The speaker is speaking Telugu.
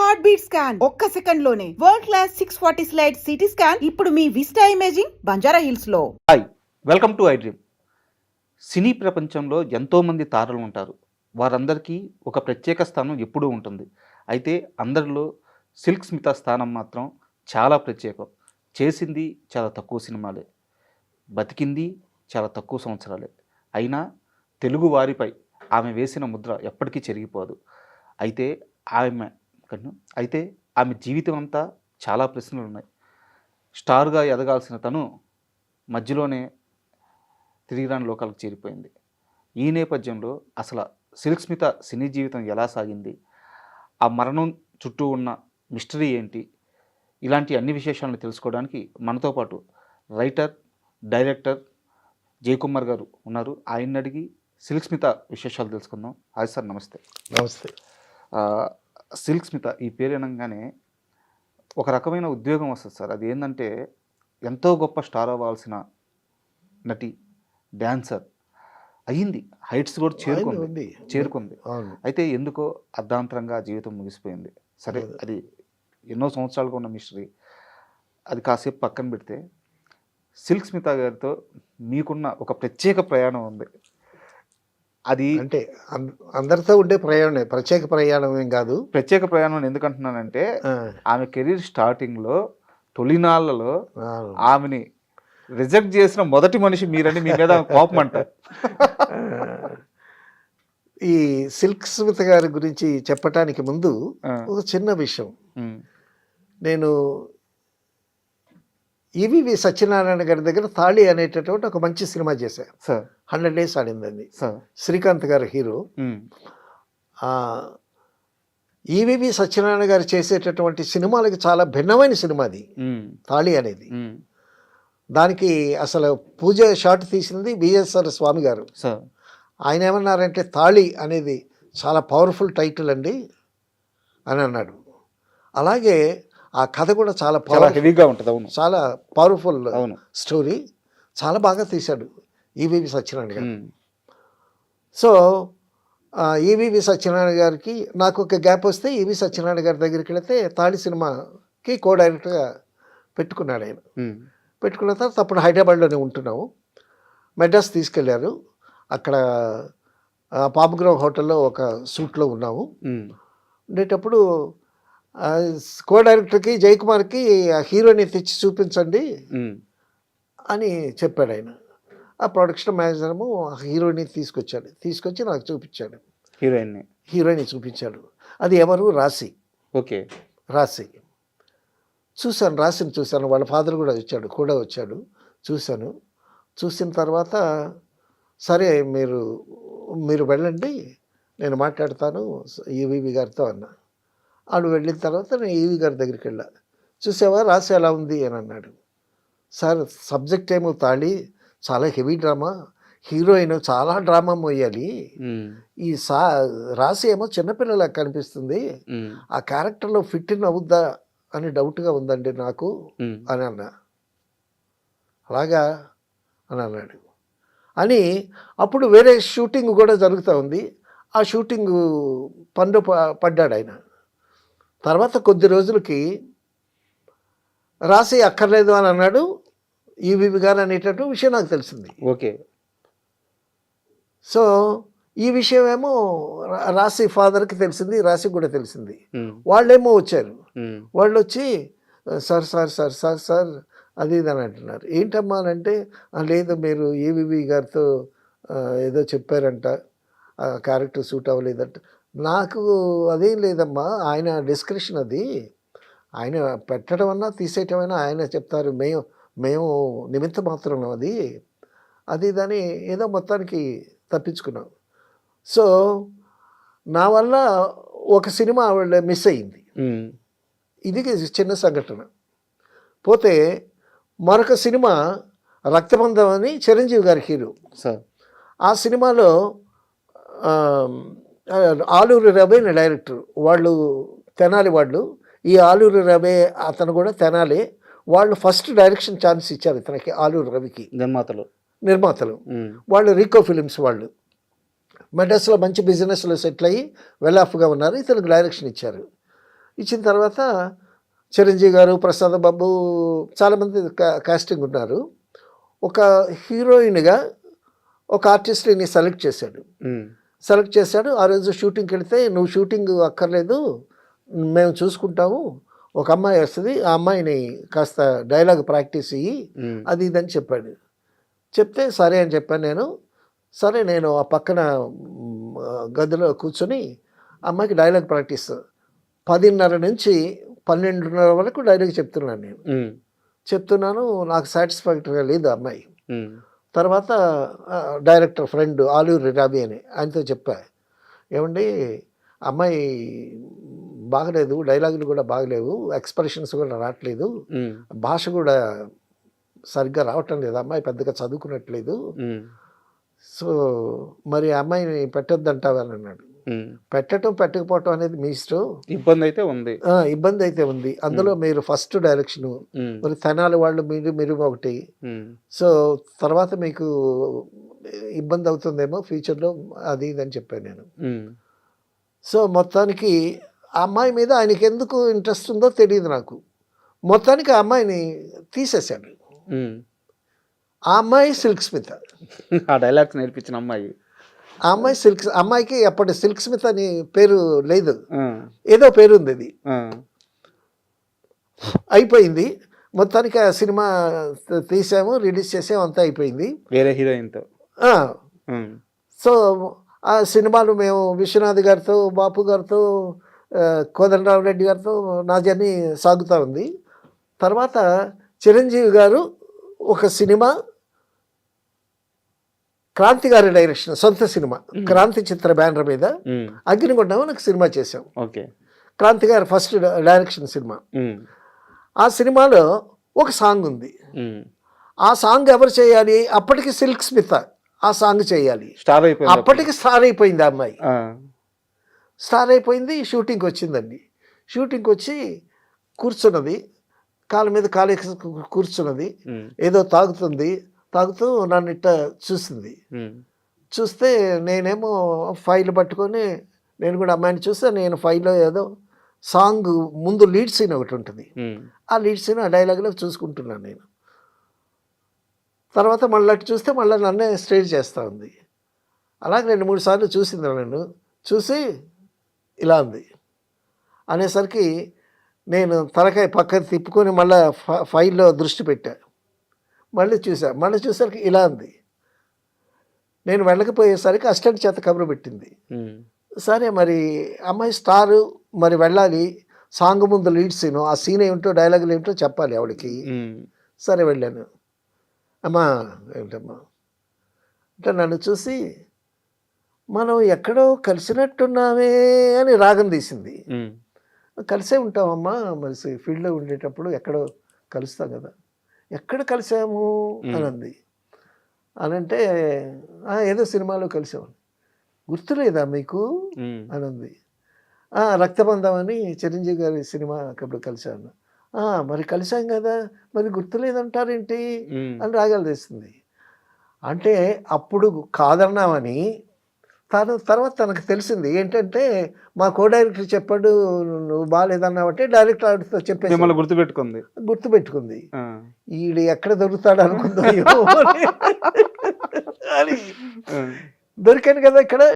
హార్ట్ బీట్ స్కాన్ ఒక్క సెకండ్ లోనే world class 640 slice CT scan ఇప్పుడు మీ విస్టా ఇమేజింగ్ బంజారా హిల్స్ లో. Hi, welcome to I dream. సినీ ప్రపంచంలో ఎంతోమంది తారలు ఉంటారు. వారందరికీ ఒక ప్రత్యేక స్థానం ఎప్పుడూ ఉంటుంది. అయితే అందరిలో సిల్క్ స్మిత స్థానం మాత్రం చాలా ప్రత్యేకం. చేసింది చాలా తక్కువ సినిమాలే, బతికింది చాలా తక్కువ సంవత్సరాలే. అయినా తెలుగు వారిపై ఆమె వేసిన ముద్ర ఎప్పటికీ చెరిగిపోదు. అయితే ఆమె జీవితం అంతా చాలా ప్రశ్నలు ఉన్నాయి. స్టార్గా ఎదగాల్సిన తను మధ్యలోనే తిరిగిరాని లోకాలకు చేరిపోయింది. ఈ నేపథ్యంలో అసలు సిల్క్ స్మిత సినీ జీవితం ఎలా సాగింది, ఆ మరణం చుట్టూ ఉన్న మిస్టరీ ఏంటి, ఇలాంటి అన్ని విశేషాలను తెలుసుకోవడానికి మనతో పాటు రైటర్, డైరెక్టర్ జయకుమార్ గారు ఉన్నారు. ఆయన్ని అడిగి సిల్క్ స్మిత విశేషాలు తెలుసుకుందాం. హాయ్ సార్, నమస్తే. నమస్తే. సిల్క్ స్మిత ఈ పేరు అనగానే ఒక రకమైన ఉద్వేగం వస్తుంది సార్. అది ఏంటంటే ఎంతో గొప్ప స్టార్ అవ్వాల్సిన నటి, డ్యాన్సర్ అయ్యింది, హైట్స్ కూడా చేరుకుంది. అయితే ఎందుకో అర్ధాంతరంగా జీవితం ముగిసిపోయింది. సరే, అది ఎన్నో సంవత్సరాలుగా ఉన్న మిస్టరీ. అది కాసేపు పక్కన పెడితే సిల్క్ స్మిత గారితో మీకున్న ఒక ప్రత్యేక ప్రయాణం ఉంది. అది అంటే అందరితో ఉండే ప్రయాణం, ప్రత్యేక ప్రయాణం ఏం కాదు. ప్రత్యేక ప్రయాణం ఎందుకంటున్నానంటే ఆమె కెరీర్ స్టార్టింగ్లో తొలినాళ్లలో ఆమెని రిజెక్ట్ చేసిన మొదటి మనిషి మీరని మీ మీద కోపం అంటారు. ఈ సిల్క్ స్మిత గారి గురించి చెప్పటానికి ముందు ఒక చిన్న విషయం. నేను ఈవీవి సత్యనారాయణ గారి దగ్గర తాళి అనేటటువంటి ఒక మంచి సినిమా చేశాను సార్. 100 days ఆడిందండి. శ్రీకాంత్ గారు హీరో. ఈవీవి సత్యనారాయణ గారు చేసేటటువంటి సినిమాలకి చాలా భిన్నమైన సినిమా అది తాళి అనేది. దానికి అసలు పూజ షాట్ తీసింది బిఎస్ఆర్ స్వామి గారు. ఆయన ఏమన్నారంటే తాళి అనేది చాలా పవర్ఫుల్ టైటిల్ అండి అని అన్నాడు. అలాగే ఆ కథ కూడా చాలా హెవీగా ఉంటుంది. అవును, చాలా పవర్ఫుల్ స్టోరీ. చాలా బాగా తీశాడు ఈవీవి సత్యనారాయణ గారు. సో ఈవీవి సత్యనారాయణ గారికి నాకు ఒక గ్యాప్ వస్తే ఈవీ సత్యనారాయణ గారి దగ్గరికి వెళితే తాళి సినిమాకి కో డైరెక్టర్గా పెట్టుకున్నాడు ఆయన. పెట్టుకున్న తర్వాత అప్పుడు హైదరాబాద్లోనే ఉంటున్నాము. మెడ్రాస్ తీసుకెళ్లారు. అక్కడ పాపగ్రౌ హోటల్లో ఒక సూట్లో ఉన్నాము. ఉండేటప్పుడు కో డైరెక్టర్కి జయకుమార్కి హీరోని తెచ్చి చూపించండి అని చెప్పాడు ఆయన. ఆ ప్రొడక్షన్ మేనేజర్ము హీరోయిన్ తీసుకొచ్చి నాకు చూపించాడు. హీరోయిన్ చూపించాడు. అది ఎవరు? రాశి. ఓకే, రాశి చూశాను. రాశిని చూశాను. వాళ్ళ ఫాదర్ కూడా వచ్చాడు. చూసిన తర్వాత సరే మీరు వెళ్ళండి, నేను మాట్లాడతాను ఈవీవి గారితో అన్నా. ఆడు వెళ్ళిన తర్వాత నేను ఈవీ గారి దగ్గరికి వెళ్ళా. చూసావా రాశి ఎలా ఉంది అని అన్నాడు. సార్, సబ్జెక్ట్ ఏమో తాళి, చాలా హెవీ డ్రామా, హీరోయిన్ చాలా డ్రామా మోయాలి. ఈ రాశి ఏమో చిన్నపిల్లలా కనిపిస్తుంది, ఆ క్యారెక్టర్లో ఫిట్ ఇన్ అవుద్దా అని డౌట్గా ఉందండి నాకు అని అన్నా. అలాగా అని అన్నాడు. అని అప్పుడు వేరే షూటింగ్ కూడా జరుగుతూ ఉంది. ఆ షూటింగ్ పనిలో పడ్డాడు ఆయన. తర్వాత కొద్ది రోజులకి రాసి అక్కర్లేదు అని అన్నాడు ఈవీవి గారు అనేటట్టు విషయం నాకు తెలిసింది. ఓకే. సో ఈ విషయం ఏమో రాశి ఫాదర్కి తెలిసింది, రాశికి కూడా తెలిసింది. వాళ్ళేమో వచ్చారు. వాళ్ళు వచ్చి సార్ అది ఇది అని అంటున్నారు. ఏంటమ్మా అని అంటే, లేదు మీరు ఈవీవి గారితో ఏదో చెప్పారంట, క్యారెక్టర్ సూట్ అవ్వలేదంట. నాకు అదేం లేదమ్మా, ఆయన డిస్క్రిప్షన్ అది, ఆయన పెట్టడం అన్నా తీసేయటమైనా ఆయన చెప్తారు, మేము నిమిత్త మాత్రం అది దాన్ని ఏదో మొత్తానికి తప్పించుకున్నాం. సో నా వల్ల ఒక సినిమా మిస్ అయ్యింది. ఇది చిన్న సంఘటన. పోతే మరొక సినిమా రక్తబంధం అని చిరంజీవి గారి హీరో. ఆ సినిమాలో ఆలూరి రవి డైరెక్టర్, వాళ్ళు తెనాలి వాళ్ళు. ఈ ఆలూరి రవి అతను కూడా తెనాలి. వాళ్ళు ఫస్ట్ డైరెక్షన్ ఛాన్స్ ఇచ్చారు ఇతనికి, ఆలూరి రవికి. నిర్మాతలు వాళ్ళు రీకో ఫిలిమ్స్ వాళ్ళు. మెడ్రాస్లో మంచి బిజినెస్లో సెటిల్ అయ్యి వెల్ ఆఫ్గా ఉన్నారు. ఇతనికి డైరెక్షన్ ఇచ్చారు. ఇచ్చిన తర్వాత చిరంజీవి గారు, ప్రసాద్ బాబు చాలామంది కాస్టింగ్ ఉన్నారు. ఒక హీరోయిన్గా ఒక ఆర్టిస్ట్ని సెలెక్ట్ చేశాడు. ఆ రోజు షూటింగ్కి వెళితే, నువ్వు షూటింగ్ అక్కర్లేదు, మేము చూసుకుంటాము, ఒక అమ్మాయి వస్తుంది, ఆ అమ్మాయిని కాస్త డైలాగ్ ప్రాక్టీస్ ఇయ్యి, అది ఇదని చెప్పాడు. చెప్తే సరే అని చెప్పాను నేను. సరే నేను ఆ పక్కన గదిలో కూర్చొని అమ్మాయికి డైలాగ్ ప్రాక్టీస్ 10:30 నుంచి 12:30 వరకు డైలాగ్ చెప్తున్నాను. నాకు సాటిస్ఫాక్టరీగా లేదు ఆ అమ్మాయి. తర్వాత డైరెక్టర్ ఫ్రెండ్ ఆలూరి రాబీ అని ఆయనతో చెప్పా, ఏమండి అమ్మాయి బాగలేదు, డైలాగులు కూడా బాగలేవు, ఎక్స్ప్రెషన్స్ కూడా రావట్లేదు, భాష కూడా సరిగ్గా రావటం లేదు, అమ్మాయి పెద్దగా చదువుకున్నట్లేదు, సో మరి అమ్మాయిని పెట్టొద్దంటావని అన్నాడు. పెట్టడం పెట్టకపోవటం అనేది మీ ఇష్టం, ఇబ్బంది అయితే ఉంది. అందులో మీరు ఫస్ట్ డైరెక్షన్, మరి తెనాలి వాళ్ళు మీరు ఒకటి, సో తర్వాత మీకు ఇబ్బంది అవుతుందేమో ఫ్యూచర్లో, అది ఇది అని చెప్పాను నేను. సో మొత్తానికి ఆ అమ్మాయి మీద ఆయనకి ఎందుకు ఇంట్రెస్ట్ ఉందో తెలియదు నాకు. మొత్తానికి ఆ అమ్మాయిని తీసేశాడు. ఆ అమ్మాయి సిల్క్ స్మిత, ఆ డైలాగ్స్ నేర్పించిన అమ్మాయి. ఆ అమ్మాయి అమ్మాయికి అప్పటి సిల్క్ స్మిత్ అని పేరు లేదు, ఏదో పేరు ఉంది. అది అయిపోయింది. మొత్తానికి ఆ సినిమా తీసాము, రిలీజ్ చేసాము, అంతా అయిపోయింది వేరే హీరోయిన్తో. సో ఆ సినిమాలు మేము విశ్వనాథ్ గారితో, బాపు గారితో, కోదండరామరెడ్డి గారితో నా జర్నీ సాగుతూ ఉంది. తర్వాత చిరంజీవి గారు ఒక సినిమా, క్రాంతి గారి డైరెక్షన్, సొంత సినిమా, క్రాంతి చిత్ర బ్యానర్ మీద అగ్నిగుండం నాకు సినిమా చేసాం. క్రాంతి గారి ఫస్ట్ డైరెక్షన్ సినిమా. ఆ సినిమాలో ఒక సాంగ్ ఉంది. ఆ సాంగ్ ఎవరు చేయాలి? అప్పటికి సిల్క్ స్మిత ఆ సాంగ్ చేయాలి. అప్పటికి స్టార్ అయిపోయింది ఆ అమ్మాయి. స్టార్ అయిపోయింది. షూటింగ్కి వచ్చిందండి. షూటింగ్కి వచ్చి కూర్చున్నది, కాళ్ళ మీద కాలు కూర్చున్నది, ఏదో తాగుతూ నన్ను ఇట్ట చూసింది. చూస్తే నేనేమో ఫైల్ పట్టుకొని, నేను కూడా అమ్మాయిని చూస్తే, నేను ఫైల్లో ఏదో సాంగ్ ముందు లీడ్ సీన్ ఒకటి ఉంటుంది, ఆ లీడ్ సీన్ ఆ డైలాగ్లో చూసుకుంటున్నాను నేను. తర్వాత మళ్ళీ అటు చూస్తే మళ్ళీ నన్నే స్ట్రైట్ చేస్తూ ఉంది. అలాగే 2-3 సార్లు చూసింది. నన్ను చూసి ఇలా ఉంది అనేసరికి నేను తలకాయ పక్కన తిప్పుకొని మళ్ళీ ఫైల్లో దృష్టి పెట్టా. మళ్ళీ చూసరికి ఇలా ఉంది. నేను వెళ్ళకపోయేసరికి అసిస్టెంట్ చేత కబురు పెట్టింది. సరే మరి అమ్మాయి స్టారు, మరి వెళ్ళాలి, సాంగ్ ముందు లీడ్ సీను, ఆ సీన్ ఏమిటో డైలాగులు ఏమిటో చెప్పాలి ఆవిడకి. సరే వెళ్ళాను. అమ్మా ఏమిటమ్మా అంటే నన్ను చూసి, మనం ఎక్కడో కలిసినట్టున్నామే అని రాగం తీసింది. కలిసే ఉంటామమ్మా, మరి ఫీల్డ్లో ఉండేటప్పుడు ఎక్కడో కలుస్తాం కదా, ఎక్కడ కలిసాము అని అంది. అనంటే ఏదో సినిమాలో కలిసామని. గుర్తులేదా మీకు అని అంది. రక్తబంధం అని చిరంజీవి గారి సినిమా అప్పుడు కలిసాను. మరి కలిసాం కదా, మరి గుర్తులేదంటారేంటి అని రాగాలు తీస్తుంది. అంటే అప్పుడు కాదన్నామని తర్వాత తనకు తెలిసింది ఏంటంటే, మా కో డైరెక్టర్ చెప్పాడు నువ్వు బాగాలేదన్నావంటే డైరెక్టర్ ఆవిడతో చెప్పేసి గుర్తుపెట్టుకుంది. ఈడు ఎక్కడ దొరుకుతాడు అనుకుందో, దొరికాను కదా ఇక్కడ.